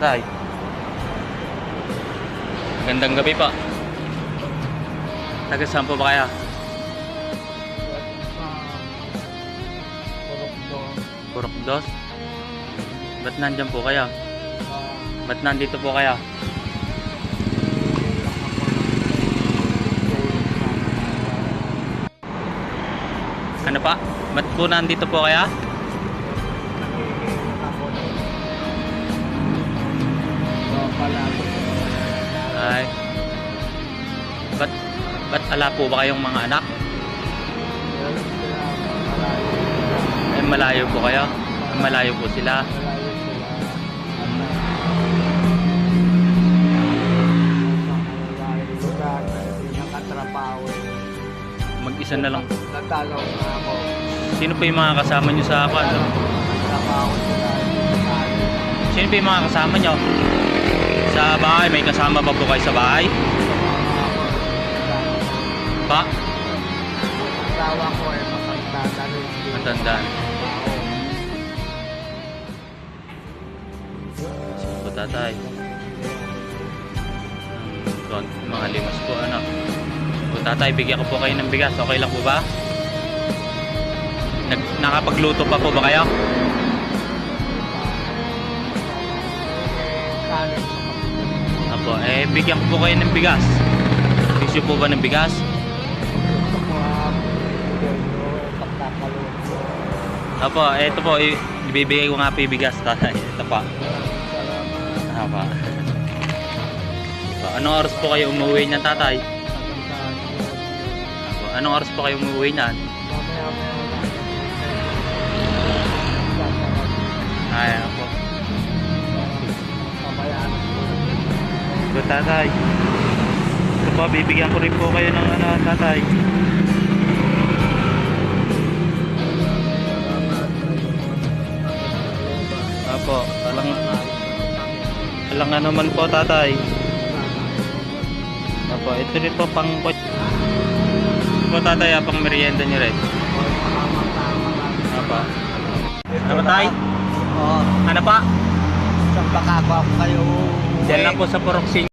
tatay. Magandang gabi po. Taga saan po ba kaya? Purokdos. Ba't nandyan po kaya? Ba't nandito po kaya? Ano pa? Ba't po nandito po kaya? Ay. Ba't ala po ba kayong mga anak? Eh, malayo po kayo? Malayo po sila. Mag-isa na lang. Natalaw na ako. Sino pa yung mga kasama nyo sa ako? Ano? Trabaho sila. Sino pa yung mga kasama nyo? Sa bahay? May kasama ba po kayo sa bahay? Pa? Asawa ko ay matanda rin. Matandaan. Sino po tatay? Mga limas po ano. O tatay, bigyan ko po kayo ng bigas. Okay lang po ba? Nakapagluto pa po ba kayo? Apo, bigyan ko po kayo ng bigas. Gusto po ba ng bigas? Apo, ito po, ibibigay ko nga po yung bigas, tatay. Ito po. Apo. Anong oras po kayo umuwi niyan, tatay? Apo, anong oras po kayo umuwi niyan? Ay, apo. Ito, tatay. Ito po, bibigyan ko rin po kayo ng ano, tatay. Apo, alang ano man po, tatay. Apo, ito rin po pang po, tatay, pang merienda nyo rin. Apo. Ano ba, tay? Oo. Ano pa? Isang baka ako kayo. Diyan lang po sa Purok